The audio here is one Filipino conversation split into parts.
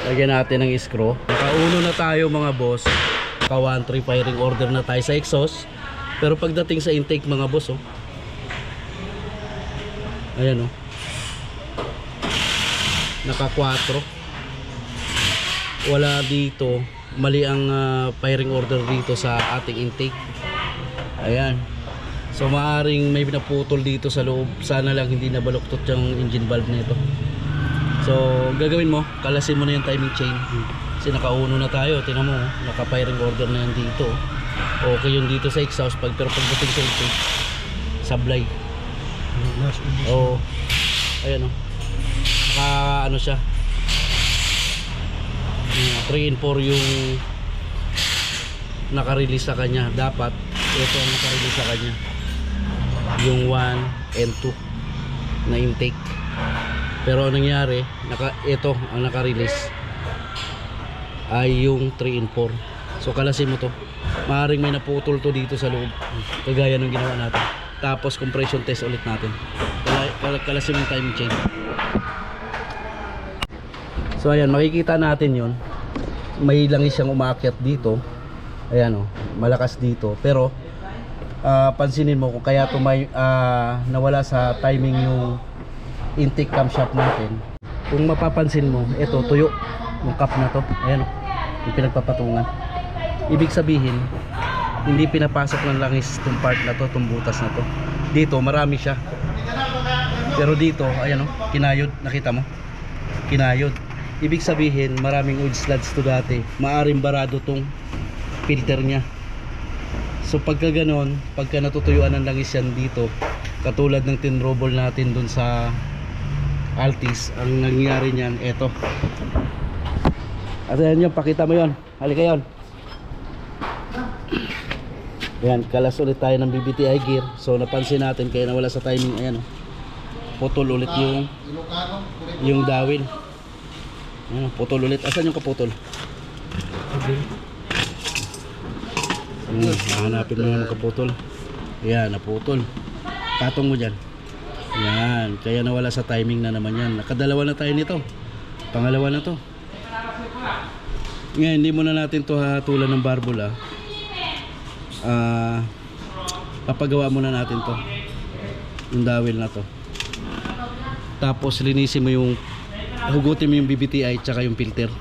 Lagyan natin ng screw. Nakauno na tayo mga boss. Naka 1-3 firing order na tayo sa exhaust. Pero pagdating sa intake mga boss, oh. Ayan, oh. Naka 4. Wala dito. Mali ang firing order dito sa ating intake. Ayan. So maaring may pinaputol dito sa loob. Sana lang hindi nabaluktot yung engine valve nito. So gagawin mo, kalasin mo na yung timing chain. Kasi nakauno na tayo. Tingnan mo, naka firing order na yan dito. Okay yung dito sa exhaust pero pagdating sa intake, sablay. Oh. Ayan, oh. Naka ano siya, 3 and 4 yung naka-release sa kanya. Dapat ito ang naka-release sa kanya, yung 1 and 2 na intake. Pero anong nangyari, ito ang naka-release ay yung 3 and 4. So kalasin mo to. Maaaring may naputol to dito sa loob, kagaya ng ginawa natin. Tapos compression test ulit natin. Kalasin mo yung timing chain. So ayan, makikita natin yon. May langis siyang umaakyat dito. Ayan, oh, malakas dito. Pero pansinin mo kung kaya nawala sa timing yung intake camshaft natin. Kung mapapansin mo, ito tuyo yung cap na to. Ayan, oh, yung pinagpapatungan. Ibig sabihin, hindi pinapasok ng langis itong part na to, itong butas na to. Dito marami siya. Pero dito, ayan, oh, kinayod. Nakita mo? Kinayod. Ibig sabihin, maraming oil sludge to dati. Maaring barado tong filter niya. So pagka ganon, pagka natutuyuan ng langis yan dito, katulad ng tinrobol natin dun sa Altis, ang nangyari niyan, eto. At ayan yun, pakita mo yun. Halika yun. Ayan, kalas ulit tayo ng BBTI gear. So napansin natin, kaya nawala sa timing. Ayan, oh. Putol ulit yung dawil. Ayan, putol ulit. Asan yung kaputol? Hanapin mo yung kaputol. Ayan, naputol. Patong mo dyan. Ayan, kaya nawala sa timing na naman yan. Nakadalawa na tayo nito. Pangalawa na to. Ngayon, hindi muna natin to hatulan ng barbula. Papagawa muna natin to, yung dawil na to. Tapos linisin mo yung, hugutin mo yung BBTI tsaka yung filter.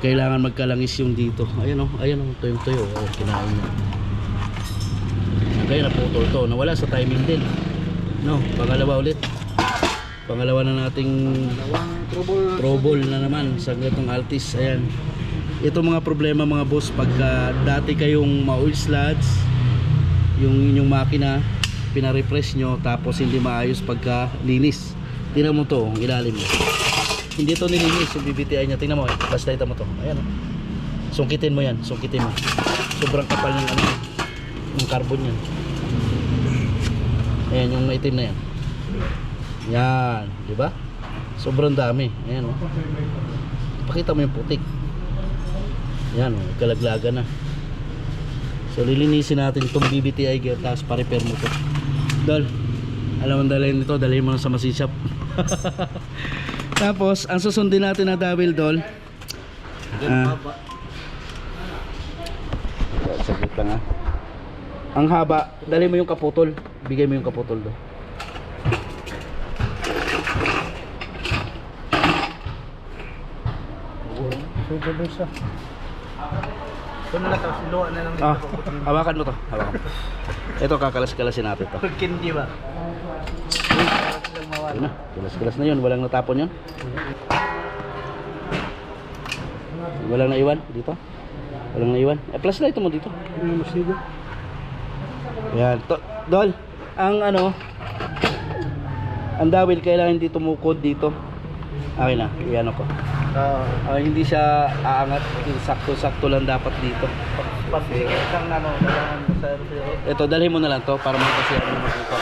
Kailangan magkalangis yung dito. Ayan, oh, ayan, oh, tuyong-tuyo. Ayan, kinain niya. Kaya naputol to, nawala sa timing din. No, pangalawa ulit. Pangalawa na nating trouble na naman sa gatong Altis. Ayan. Ito mga problema mga boss, pagka dati kayong ma-oil sludge yung inyong makina, pina-refresh nyo, tapos hindi maayos pagka linis. Tingnan mo to, ang ilalim mo. Hindi to nilinis yung BBTI nya. Tingnan mo, basta ito mo to. Ayan, oh. Sungkitin mo yan, sungkitin mo. Sobrang kapal ng ano, ng carbon yan. Ayan, yung maitim na yan. Yan, di ba? Sobrang dami. Ayan, oh. Pakita mo yung putik. Yan, oh, kalaglaga na. So lilinisin natin itong BBTI gear, tapos pa-repair mo to. Dol, alam mo dalhin nito, dalhin mo sa machine shop. Tapos ang susundin natin na dawil, Dol, saglit lang, ang haba, dalhin mo yung kaputol. Bigay mo yung kaputol, Dol. Hawakan mo to. Hawakan mo. Ito, kakalas-kalasin natin to. Hindi ba? Ayun na, kalas-kalas na yun. Walang natapon yun. Walang naiwan dito. Walang naiwan. Flashlight mo dito. Yan. Dol, ang ano, ang dawil kailangan hindi tumukod dito. Okay na, iyan ako. Hindi siya aangat, sakto-sakto lang dapat dito. Ito, dalhin mo na lang to para magkasiyan mo dito.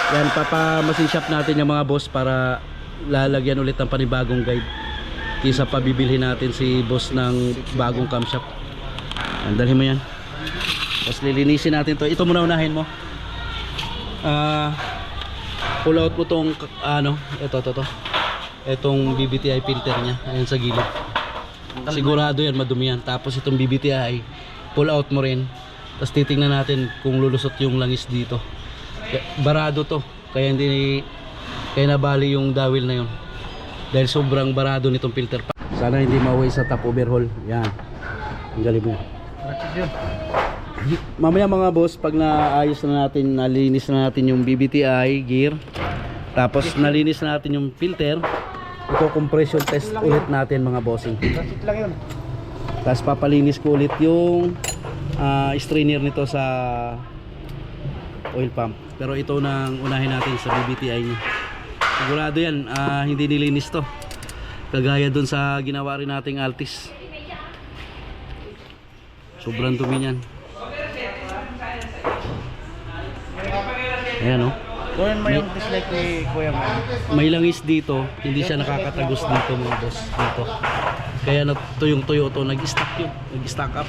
Yan, papamasin shop natin yung mga boss para lalagyan ulit ng panibagong guide. Kisa pabibilhin natin si boss ng bagong camshaft. Yan, dalhin mo yan. Tapos lilinisin natin to. Ito muna unahin mo. Pull out mo tong ano, ito. Itong BBTI filter niya, ayan sa gilid. Sigurado yan, madumi yan. Tapos itong BBTI, pull out mo rin. Tapos titingnan natin kung lulusot yung langis dito. Barado to, kaya nabali yung dawil na yun. Dahil sobrang barado nitong filter. Sana hindi maway sa top overhaul. Yan. Ang galing mo. Mamaya mga boss, pag naayos na natin, nalinis na natin yung BBTI gear, tapos nalinis na natin yung filter, i-compression test ulit natin mga bossing. Transit lang yun. Tapos papalinis ko ulit yung strainer nito sa oil pump. Pero ito nang unahin natin sa BBTI niya. Sigurado yan, hindi nilinis to. Kagaya dun sa ginawa rin nating Altis. Sobrang dumi niyan. Ayan o. Doon may yung dislike ni Kuya Mo. May langis dito, hindi siya nakakatagos dito mga boss. Dito. Kaya tuyong-tuyo to, nag-stack yun. Nag-stack up.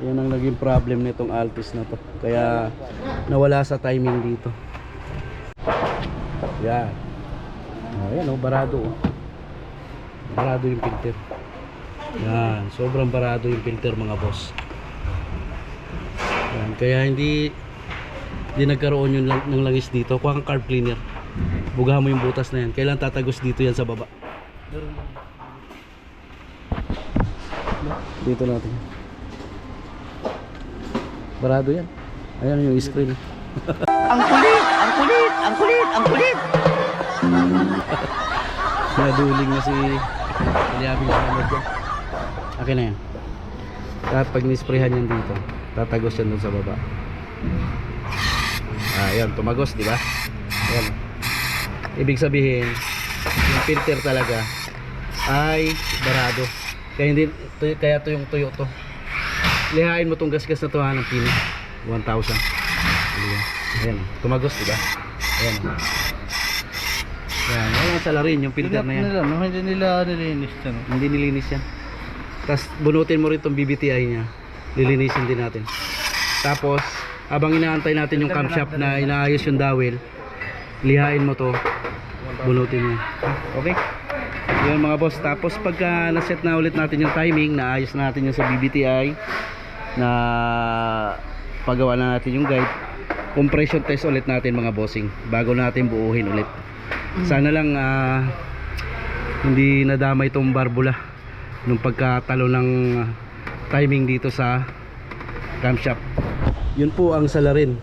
Yan ang naging problem nitong Altis na to. Kaya nawala sa timing dito. Yan. Ayan o, barado o. Barado yung filter. Yan, sobrang barado yung filter mga boss. Yan, kaya hindi nagkaroon yung ng langis dito. Kuha kang carb cleaner, bugahan mo yung butas na yan. Kailan tatagos dito yan sa baba. Dito natin. Barado yan. Ayan yung screen. Ang kulit! Ang kulit! Ang kulit! Ang kulit! Naduling na si Liabi sa kamad dyan. Akin na yan. At pag nisprehan yan dito, tatagos yan dun sa baba. Ayan, tumagos, di ba? Ayan. Ibig sabihin, yung filter talaga ay barado. Kaya tuyong-tuyo to. Lihain mo tong gasgas na to ng pino. 1,000. Ayan, tumagos, di ba? Ayan. Ayan, walang salarin yung filter na yan. Hindi nila nilinis yan. Hindi nilinis yan. Tapos bunutin mo rin tong BBTI niya. Lilinisin din natin. Tapos habang inaantay natin yung camshaft na inaayos yung dawil, lihain mo to, bunutin mo. Okay? Yun mga boss. Tapos pagka naset na ulit natin yung timing, naayos na natin yung sa BBTI, na pagawa na natin yung guide, compression test ulit natin mga bossing bago natin buuhin ulit. Sana lang hindi nadamay itong barbula nung pagkatalo ng timing dito sa camshaft. Yun po ang salarin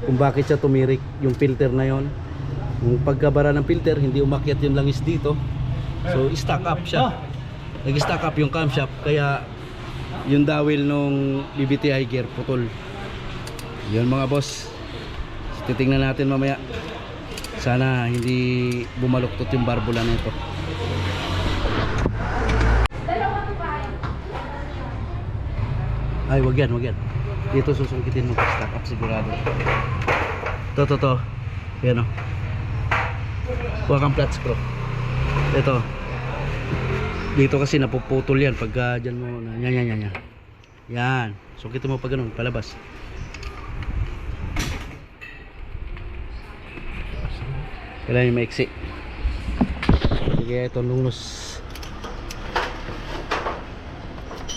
kung bakit siya tumirik, yung filter na yon. Yung pagkabara ng filter, hindi umakyat yung langis dito, so stack up siya, nag-stack up yung camshaft, kaya yung dawil nung BBTI gear putol. Yun mga boss, titingnan natin mamaya. Sana hindi bumaluktot yung barbula nito. Ay, wag yan, wag yan. Dito susungkitin mo, stack up sigurado. To. Yan o. Kuha kang flat screw. Ito. Dito kasi napuputol yan pagka dyan mo na. Yan. Yan. Sungkitin mo pa ganun, palabas. Kailangan yung maiksi. Sige, ito lungos.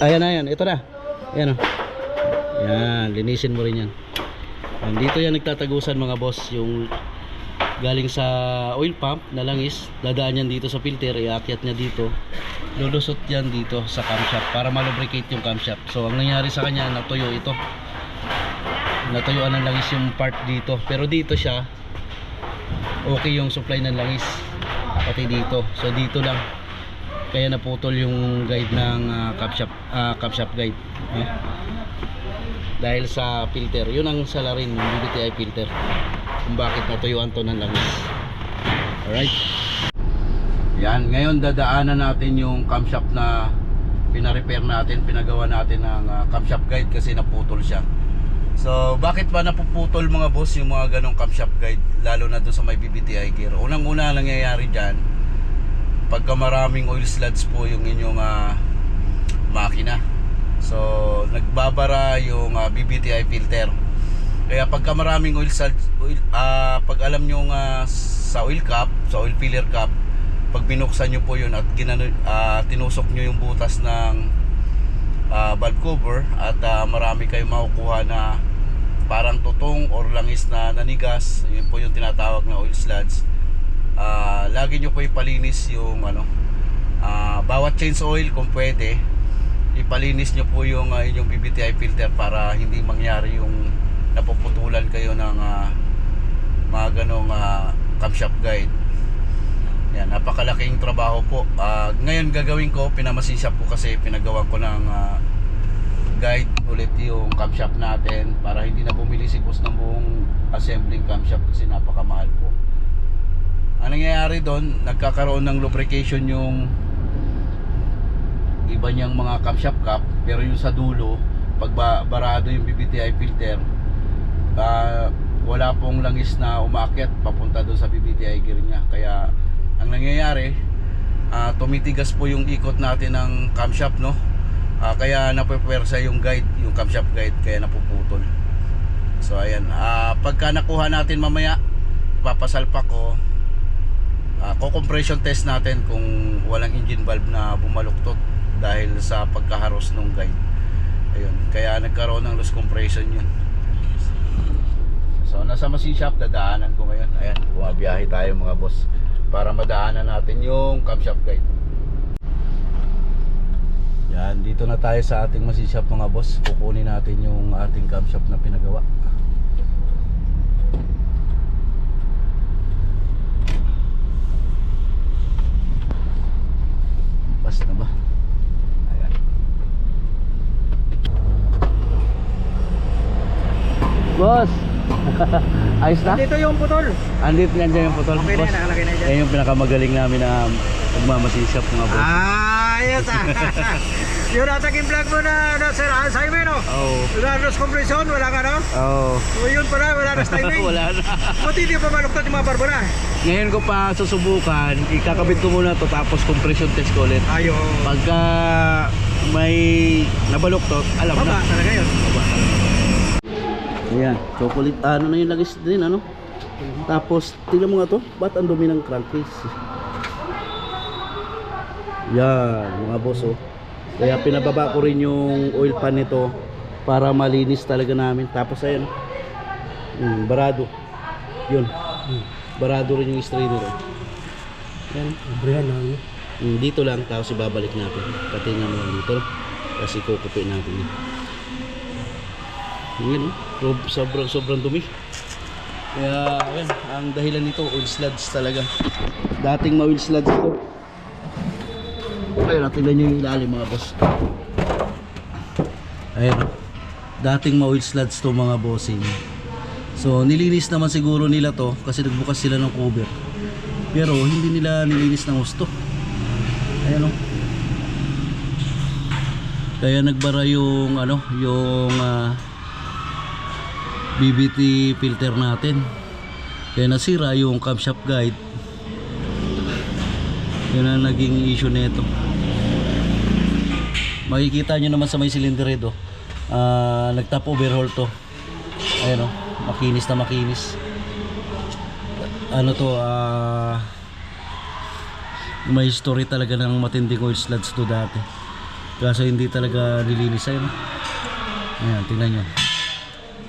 Ayan. Ito na. Ayan o. Yan, linisin mo rin yan. Dito yan nagtatagusan mga boss. Yung galing sa oil pump na langis, dadaan yan dito sa filter, iakyat niya dito, lulusot yan dito sa camshaft para malubricate yung camshaft. So ang nangyari sa kanya, natuyo ito, natuyuan ng langis yung part dito, pero dito siya okay yung supply ng langis, pati dito. So dito lang kaya naputol yung guide ng camshaft guide, dahil sa filter. Yun ang salarin ng BBTI filter kung bakit natuyuan to ng langis. Alright, yan, ngayon dadaanan natin yung camshaft na pina-repair natin, pinagawa natin ng camshaft guide kasi naputol siya. So bakit ba napuputol mga boss yung mga ganong camshaft guide, lalo na doon sa may BBTI gear? Unang-una nangyayari dyan, pagka maraming oil sludge po yung inyong makina, so nagbabara yung BBTI filter. Kaya pagka maraming oil sludge, pag alam nyo sa oil cap, sa oil filler cap, pag binuksan nyo po yun at tinusok nyo yung butas ng valve cover at marami kayong makukuha na parang tutong or langis na nanigas, yun po yung tinatawag na oil sludge. Lagi nyo po ipalinis yung bawat change oil kung pwede, ipalinis nyo po yung inyong PBTI filter para hindi mangyari yung napuputulan kayo ng mga ganong camshaft guide. Yan, napakalaking trabaho po. Ngayon gagawin ko, pinamasinshop ko kasi pinagawa ko ng guide ulit yung camshaft natin para hindi na bumili si boss ng buong assembling camshaft kasi napakamahal po. Ang nangyayari doon, nagkakaroon ng lubrication yung iba niyang mga camshaft cap, pero yung sa dulo, pag barado yung BBTI filter, wala pong langis na umakyat papunta doon sa BBTI gear niya. Kaya ang nangyayari, tumitigas po yung ikot natin ng camshaft, no? Kaya napupwersa yung guide, yung camshaft guide, kaya napuputol. So ayan, pagka nakuha natin mamaya, ipapasalpak ko, compression test natin kung walang engine valve na bumaluktot dahil sa pagkaharos ng guide. Ayun, kaya nagkaroon ng loose compression yun. So nasa machine shop, dadaanan ko ngayon. Ayan, bumabiyahe tayo mga boss para madaanan natin yung camshaft guide. Yan, dito na tayo sa ating machine shop mga boss. Kukunin natin yung ating camshaft na pinagawa. Basta na ba? Ayan. Boss! Ayos na? Dito yung putol. Andito nandiyan yung putol. Okay na, Boss, nakalagay na dyan. yan yung pinakamagaling namin na magmamasinshop mga boss. Ayos Yung nataking vlog mo na sir, sa imin, no? Oo. Wala na compression, wala ka, no? Oo. O yun pala, wala na timing. Wala na. Buti hindi pa maluktot yung mga barbara. Ngayon ko pa susubukan, ikakabit ko muna to tapos compression test ko ulit. Ayo. Pagka may nabaluktot, alam Baba na. talaga yun. Ayan, chocolate, ano na yung lagis din, ano? Tapos, tingnan mo nga to, ba't ang dumi ng crankcase? Yan, mga boss, oh. Kaya pinababa ko rin yung oil pan nito para malinis talaga namin. Tapos, ayan, barado. Yun, barado rin yung strainer, oh. Yan, Brian, no? dito lang, tapos ibabalik natin. Patingnan mo lang dito, kasi kukupiin natin yun. Yun, sobrang dumi. Kaya, ayan, ang dahilan nito, oil sludge talaga. Dating ma-oil sludge ito. Ayun, tingnan nyo yung ilalim mga boss. Ayun, dating ma-oil sludge to mga bossing. So, nilinis naman siguro nila to kasi nagbukas sila ng cover. Pero, hindi nila nilinis ng gusto. Ayun, oh. Kaya nagbara yung, BBT filter natin. Kaya nasira yung camshaft guide. Yun ang naging issue nito. Makikita nyo naman sa may cylinder head, oh. Nagtap overhaul to. Ayan, oh. Makinis na makinis. Ano to, may history talaga ng matinding oil sludge to dati. Kaso hindi talaga nilinis. Ayun, ayan, tingnan nyo.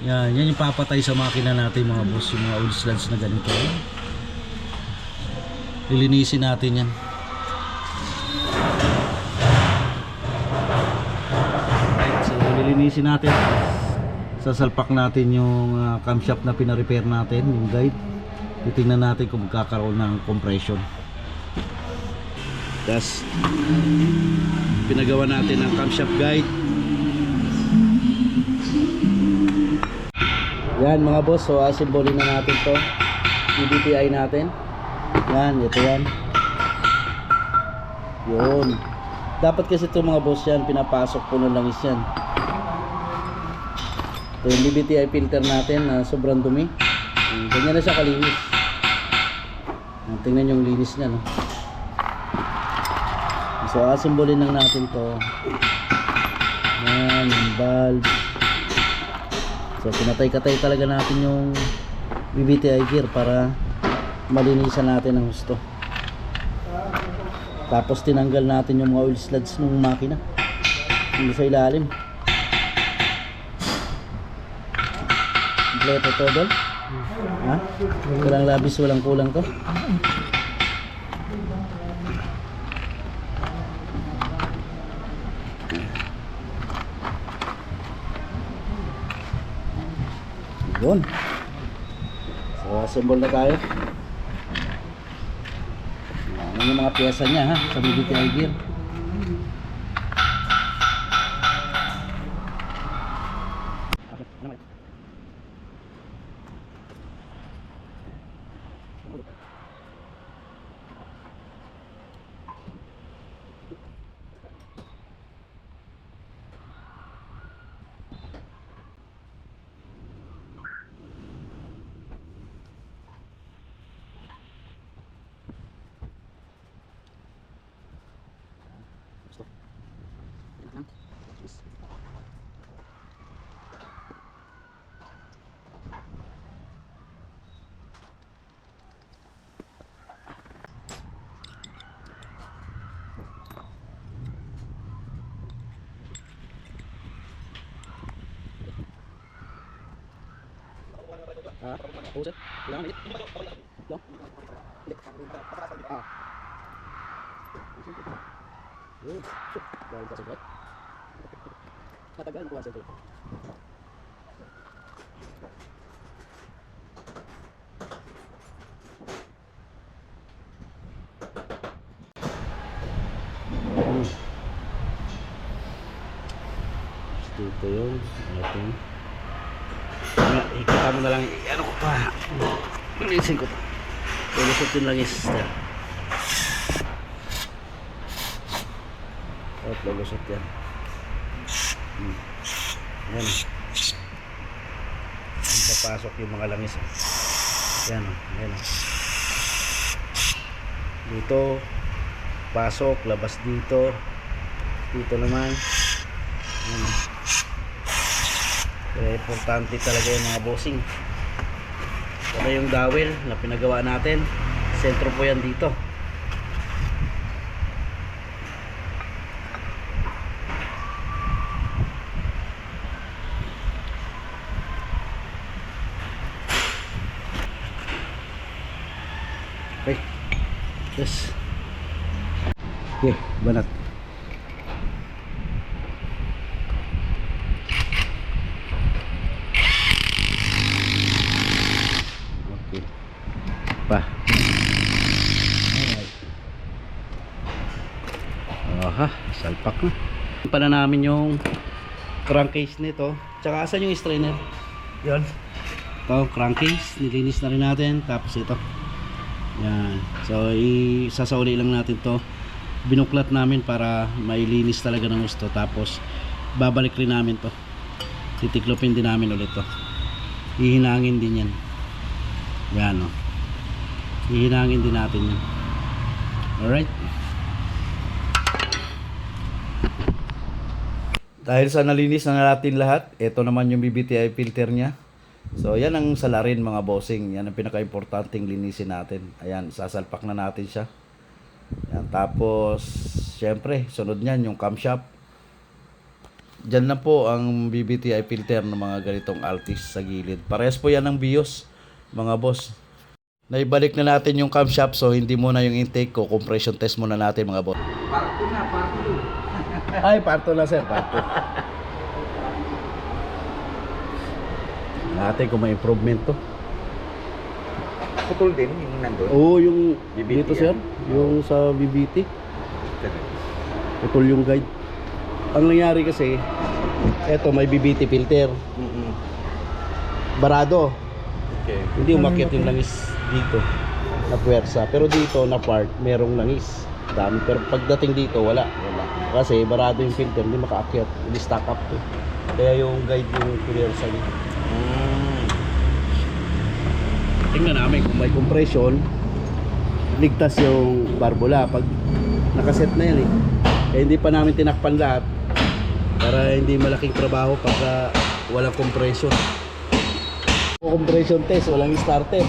Yan yung papatay sa makina natin mga boss, yung mga oil sludge na ganito. Lilinisin natin yan. Right, so lilinisin natin. Sasalpak natin yung camshaft na pina-repair natin, yung guide. Titingnan natin kung magkakaroon ng compression. Tapos pinagawa natin ang camshaft guide. Yan mga boss, so asimbolin na natin to. BBTI natin. Yan, ito yan. Yun. Dapat kasi ito mga boss yan, pinapasok po ng langis yan. Ito yung BBTI filter natin na sobrang dumi. Ganyan na siya kalinis. Tingnan yung linis niya, no? So asimbolin lang natin to. Yan, yung valve. So pinatay-katay talaga natin yung BBTI gear para malinisan natin ang gusto. Tapos tinanggal natin yung mga oil sludge ng makina. Hindi sa ilalim. Kompleto to, Dol? Ha? Walang labis, walang kulang to? Yun. So, assemble na tayo. Yan yung mga pyesa niya, ha, sa BBTI gear. Puset. Kailangan minit. Lang. Hindi. Yun. Dahil pa sa buhat. Matagal po kasi ito. Dito yun. Ito yun. Ikita mo na lang, ano ko pa, linisin ko to. Lulusot yung langis. At lulusot yan. Yan. Papasok yung mga langis. Yan. Yan. Dito, pasok, labas dito. Dito naman. Yan. Kaya importante talaga yung mga bossing. Ito yung dowel na pinagawa natin. Sentro po yan dito. Okay. Yes. Okay, banat. Pa. Aha, salpak na. Pala namin yung crankcase nito. Tsaka asan yung strainer? Yon. Ito, crankcase. Nilinis na rin natin. Tapos ito. Yan. So, isasauli lang natin to. Binuklat namin para mailinis talaga ng gusto. Tapos, babalik rin namin to. Titiklopin din namin ulit to. Hihinangin din yan. Yan, o. Hihinangin din natin yan. Alright. Dahil sa nalinis na natin lahat, ito naman yung BBTI filter niya. So yan ang salarin mga bossing. Yan ang pinaka-importanting linisin natin. Ayan, sasalpak na natin siya. Yan, tapos syempre, sunod niyan yung camshaft. Diyan na po ang BBTI filter ng mga ganitong Altis sa gilid. Parehas po yan ng BIOS mga boss. Naibalik na natin yung camshaft, so hindi muna yung intake ko, compression test muna natin mga boss. Part 2 na, part 2. Ay, part 2 na sir, part 2. Natin kung may improvement to. Putol din yung nandun. Oo, yung BBT dito sir, yung sa BBT. Putol yung guide. Ang nangyari kasi, eto may BBT filter. Barado. Okay. Hindi umakyat yung langis dito na puwersa. Pero dito na part, merong langis. Dami. Pero pagdating dito, wala. Kasi barado yung filter, hindi makaakyat. Hindi stack up to. Kaya yung guide yung puwersa niya. Tingnan namin kung may compression, ligtas yung barbula. Pag nakaset na yan kaya hindi pa namin tinakpan lahat para hindi malaking trabaho pagka walang compression. Compression test, walang starter.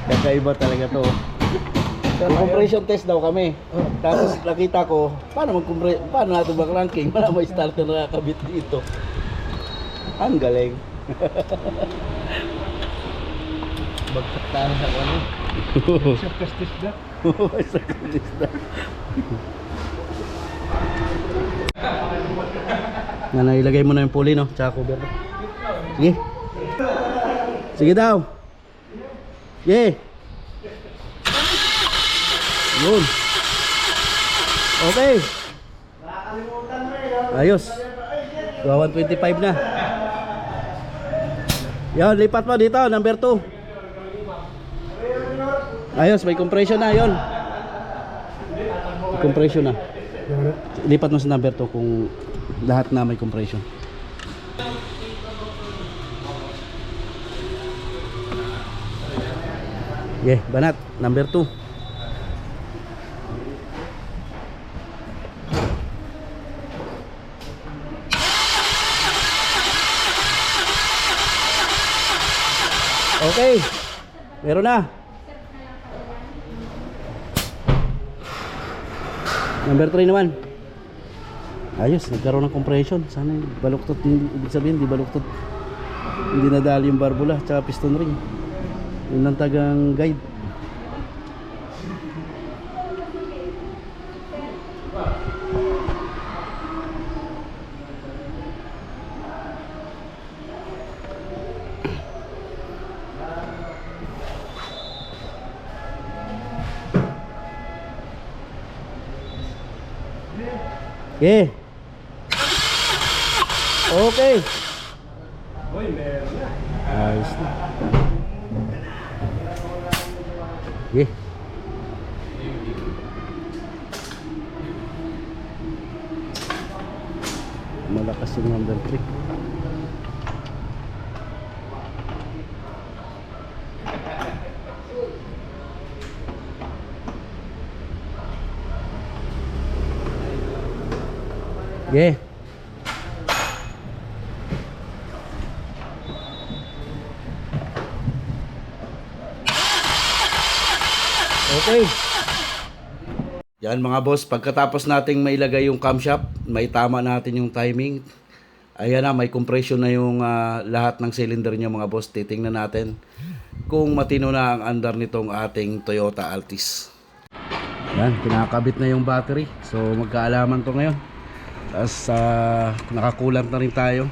Kakaiba talaga to. Compression test daw kami. Tapos nakita ko, paano natin mag-ranking? Wala may starter na nakakabit dito. Ang galing. Bagsak tayo sa ano. Sa kastis na. Sa kanista. Yan, ilagay mo na yung pulley, no? Tsaka cover. Sige. Sige daw. Sige. Yun. Okay. Ayos. 125 na. Yan, lipat mo dito, number 2. Ayos, may compression na, yon. Compression na. Lipat mo sa number 2 kung lahat na may compression. Yeah, banat, number 2. Okay. Meron na. Number 3 naman. Ayos, nagkaroon ng compression. Sana baluktot, ibig sabihin di baluktot. Hindi nadali yung barbula tsaka piston ring. Yun ang tagang guide. Okay. Okay. Uy, meron na. Ayos na. Okay. Malakas yung number 3. Okay. Okay. Yan mga boss, pagkatapos nating mailagay yung camshaft, may tama natin yung timing. Ayan na, may compression na yung lahat ng cylinder niya mga boss. Titingnan natin kung matino na ang andar nitong ating Toyota Altis. Yan, kinakabit na yung battery. So magkaalaman to ngayon. Tapos nakakulant na rin tayo.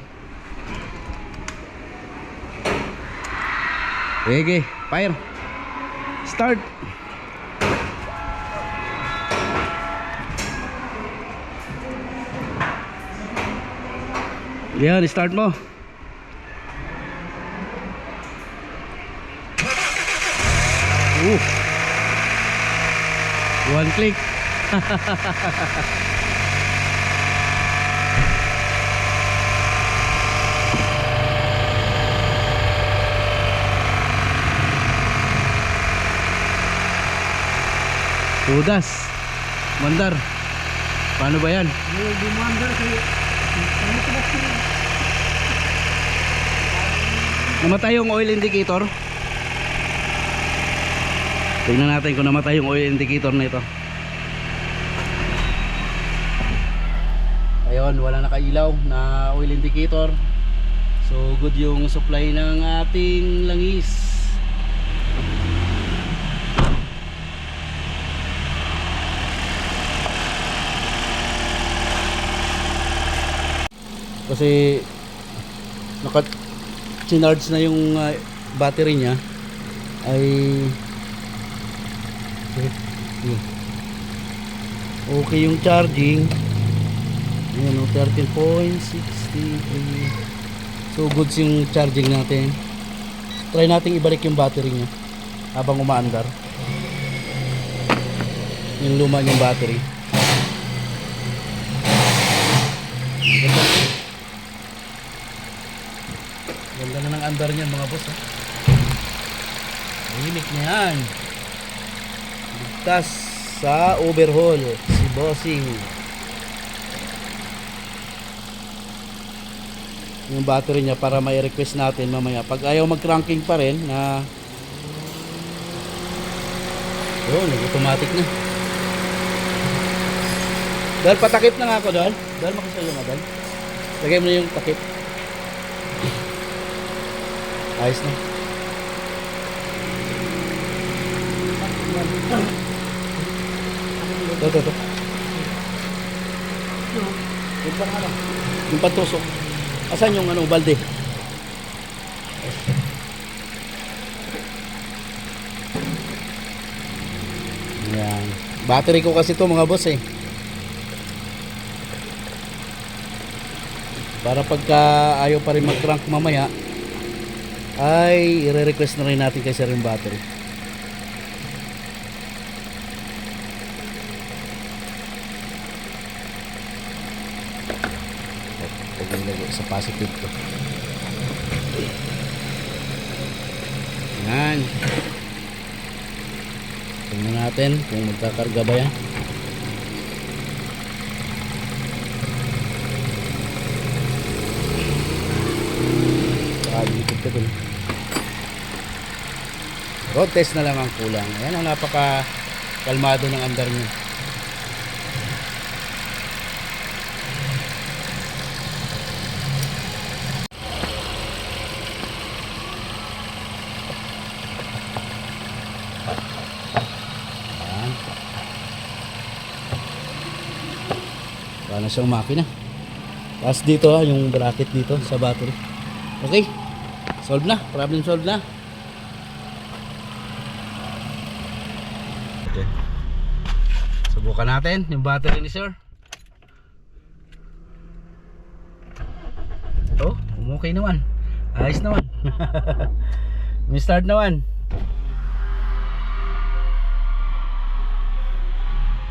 Okay, fire. Start. Yan, start mo. One click. Tudas. Mandar. Paano ba yan? Namatay yung oil indicator. Tingnan natin kung namatay yung oil indicator na ito. Ayun, wala nakailaw na oil indicator. So good yung supply ng ating langis. Kasi naka-charge na yung battery niya ay okay yung charging. Ayan o, 13.63. So goods yung charging natin. Try natin ibalik yung battery niya habang umaandar. Yung luma niyang battery. Ganda na ng andar niyan mga boss. Hilik na yan. Ligtas sa overhaul si Bossing. Yung battery niya para may request natin mamaya. Pag ayaw mag-cranking pa rin na Yun, automatic na. Dahil patakip na nga ako dahil. Dahil makasal yung dahil. Lagay mo na yung takip. Ayos na. Ito. Yung pang ano? Yung pantusok. Asan yung ano, balde? Yan. Battery ko kasi to mga boss eh. Para pagka ayaw pa rin mag-crank mamaya ay i-request na rin natin kay sir yung battery. Pag-ilagay sa positive to. Yan. Tingnan natin kung magkakarga ba yan. Ikot ka dun. Road test na lang ang kulang. Ayan ang napaka kalmado ng andar niya. Ayan. Paano siyang makina. Tapos dito yung bracket dito sa battery. Okay. Solve na. Problem solved na. Okay. Subukan natin yung battery ni sir. Oh, okay naman. Ayos naman. May start naman.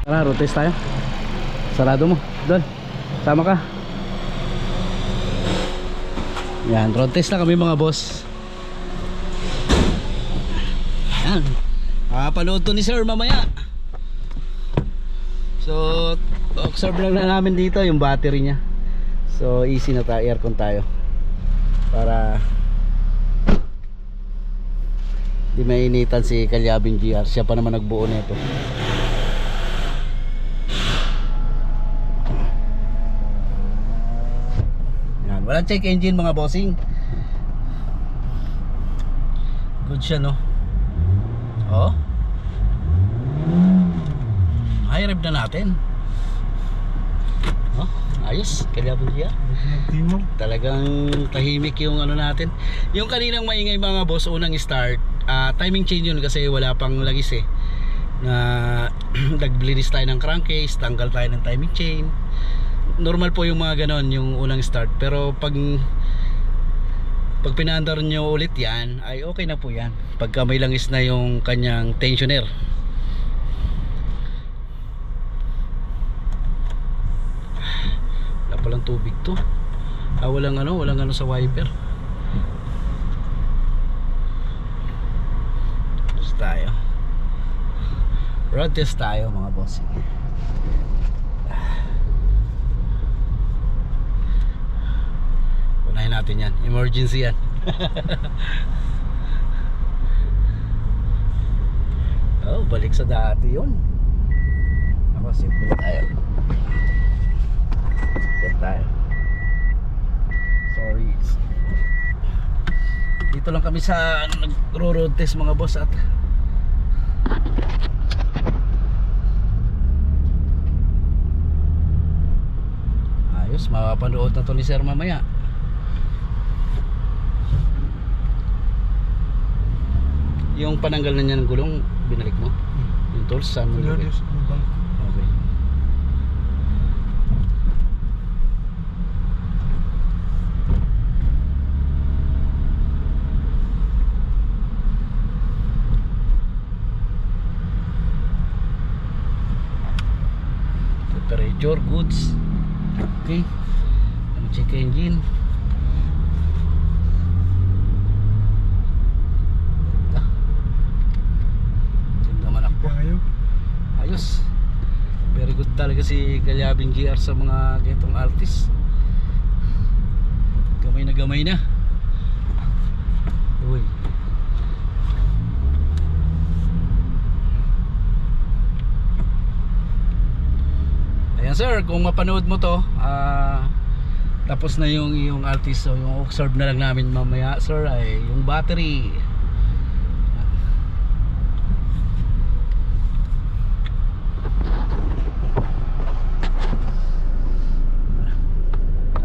Tara, road test tayo. Sarado mo. Doon. Sama ka. Yan, road test na kami mga boss. Yan. Panood to ni sir mamaya. So, observe lang na namin dito yung battery niya. So, easy na tayo, aircon tayo. Para di mainitan si Calyabing GR. Siya pa naman nagbuo nito. Walang check engine mga bossing. Good siya no. Oh. High rev na natin. Oh, ayos. Calyabing GR. Talagang tahimik yung ano natin. Yung kaninang maingay mga boss unang start, timing change yun kasi wala pang lagis eh. Na naglinis tayo ng crankcase, tanggal tayo ng timing chain. Normal po yung mga ganon yung unang start, pero pag pinaandar nyo ulit yan ay okay na po yan pagka may langis na yung kanyang tensioner. Wala palang tubig to. Walang ano sa wiper. Test tayo. Road test tayo mga bossing. Unahin natin yan, emergency yan. Oh, balik sa dati yun. Ako, simple tayo. Simple tayo. Sorry. Dito lang kami sa nagro-road test mga boss at ayos, mapapanood na to ni sir mamaya. Yung pananggal na niya ng gulong, binalik mo? Yung tools, saan mo nilagay? Okay. Temperature, goods. Okay. Check engine. Ayos. Very good talaga si Calyabing GR sa mga getong Altis. Gamay na gamay na. Uy. Ayan sir, kung mapanood mo to, tapos na yung iyong Altis. So yung observe na lang namin mamaya sir ay yung battery.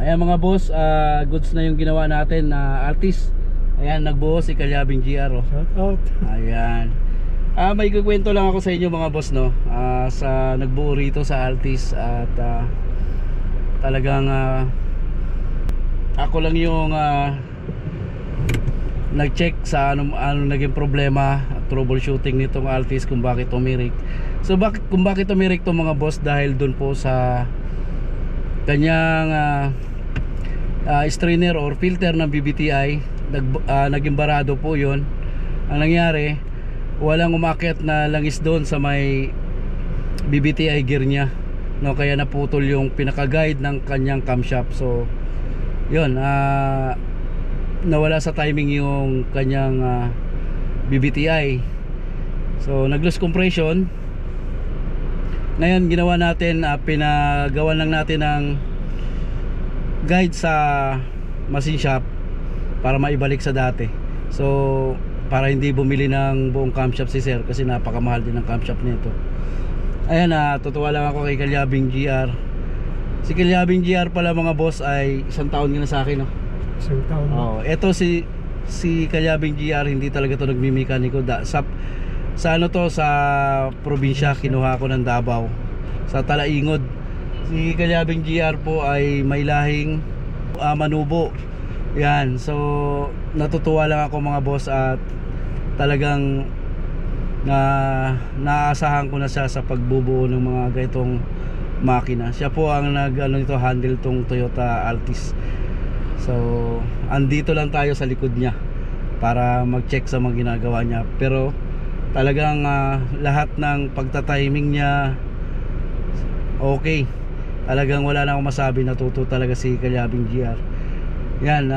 Ayan mga boss, goods na yung ginawa natin na Altis. Ayan, nagbuo si Kalyabing GR oh. Shout out. Ayan. May kukwento lang ako sa inyo mga boss no. Sa nagbuo rito sa Altis at talagang ako lang yung nag-check sa ano naging problema at troubleshooting nitong Altis kung bakit tumirik. So kung bakit tumirik to mga boss, dahil doon po sa kanyang strainer or filter ng BBTI, naging barado po yun. Ang nangyari, walang umakyat na langis doon sa may BBTI gear niya, no? Kaya naputol yung pinaka-guide ng kanyang camshaft. So yun, nawala sa timing yung kanyang BBTI. So nag-lose compression. Ngayon ginawa natin, pinagawan lang natin ng guide sa machine shop para maibalik sa dati. So para hindi bumili ng buong camshaft si sir, kasi napakamahal din ng camshaft nito. Ayan, tutuwa lang ako kay Kalyabing GR. Si Kalyabing GR pala mga boss ay 1 taon na sa akin no? Isang taon. Eto si Kalyabing GR, hindi talaga to nagmimekaniko. Sa ano to, sa probinsya, kinuha ko ng Davao, sa Talaingod. Si Kalyabing GR po ay may lahing Manubo. Yan, so natutuwa lang ako mga boss at talagang naasahan ko na siya sa pagbubuo ng mga ganitong makina. Siya po ang handle tong Toyota Altis. So andito lang tayo sa likod niya para mag-check sa mga ginagawa niya. Pero talagang lahat ng pagta-timing niya okay. Talagang wala na akong masabi, natuto talaga si Kalyabing GR. Yan,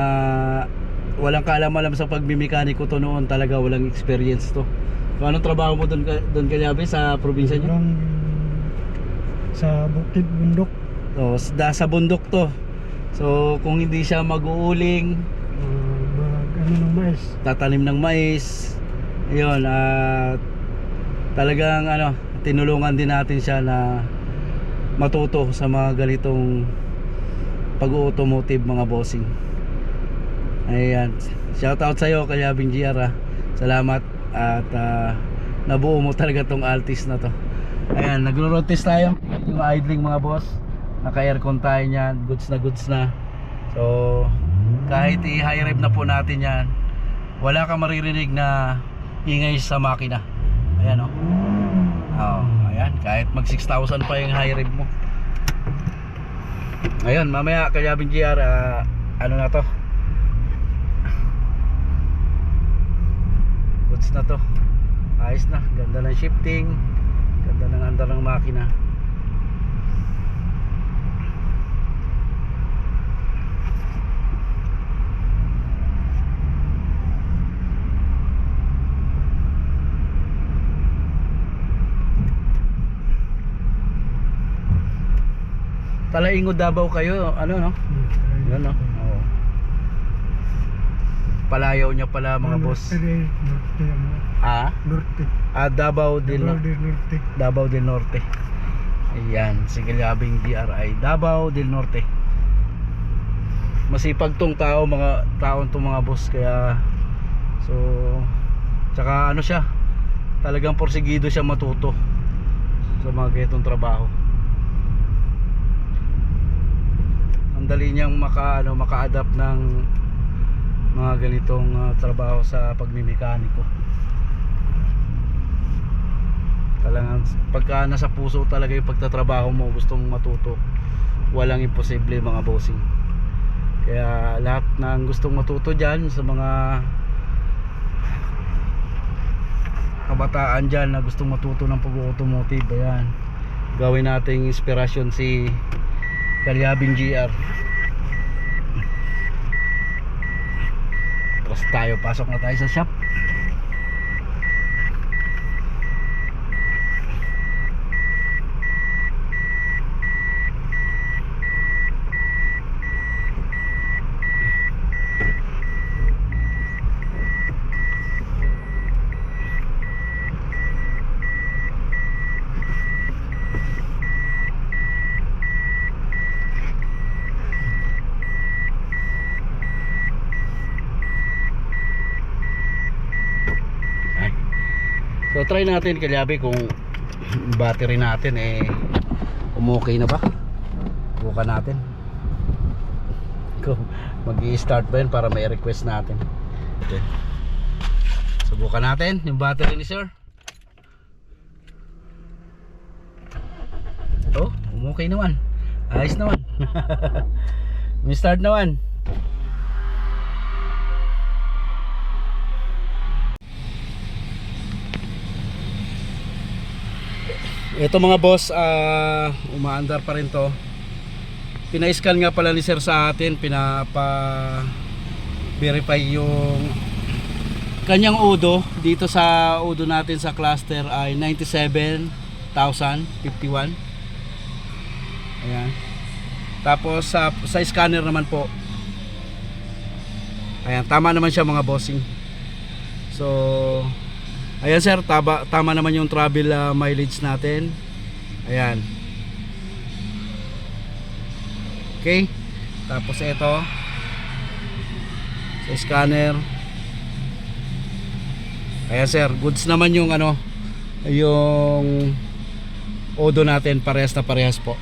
walang kaalam-alam sa pagmimekaniko to noon, talaga walang experience to. So, anong trabaho mo doon Kalyabe, sa probinsya niyo? Sa bukid, bundok. So, sa bundok to. So kung hindi siya mag-uuling, ng mais, tatanim ng mais, ayun, talagang tinulungan din natin siya na matuto sa mga ganitong pag-automotive mga bossing. Ayan, shout out sa iyo Kalyabing GR, salamat at nabuo mo talaga tong Altis na to. Ayan, nagro-road test tayo yung idling mga boss, naka aircon tayo niyan, goods na. So kahit i-high rev na po natin yan, wala kang maririnig na ingay sa makina. Ayan ayan, kahit mag 6,000 pa yung high rev mo. Ayun, mamaya Kalyabing GR, ano na to, goods na to, ayos na, ganda ng shifting, ganda ng andar ng makina. Talaingod Davao kayo, no? Yan, no? Oo. Palayaw niya pala mga boss. Norte. Davao del Norte. Davao del Norte. Ayan, si Kalyabing DRI, Davao del Norte. Masipag tong taon tong mga boss, kaya so tsaka siya, talagang porsigido siya matuto sa mga ganitong trabaho. Ang dali niyang maka-adapt ng mga ganitong trabaho sa pagmimekaniko. Talagang pagka nasa puso talaga yung pagtatrabaho mo, gusto mong matuto, walang imposible mga bossing. Kaya lahat ng gustong matuto dyan, sa mga kabataan dyan na gustong matuto ng pag-automotive, ayan, gawin nating inspirasyon si Kalyabing GR. Tapos pasok na tayo sa shop. try natin kalyabe kung battery natin umokay na ba. Bukan natin kung mag-i-start ba yun para may request natin. Okay. Subukan natin yung battery ni sir. Oh, umokay naman. Ayos naman. May start naman. Ito mga boss, umaandar pa rin to. Pina-scan nga pala ni sir sa atin, pinapa-verify yung kanyang odo. Dito sa odo natin sa cluster ay 97,051. Ayan. Tapos sa scanner naman po, ayan, tama naman siya mga bossing. So ayan sir, tama naman yung travel mileage natin. Ayan. Okay. Tapos ito sa scanner. Ayan sir, goods naman yung yung odo natin, parehas na parehas po.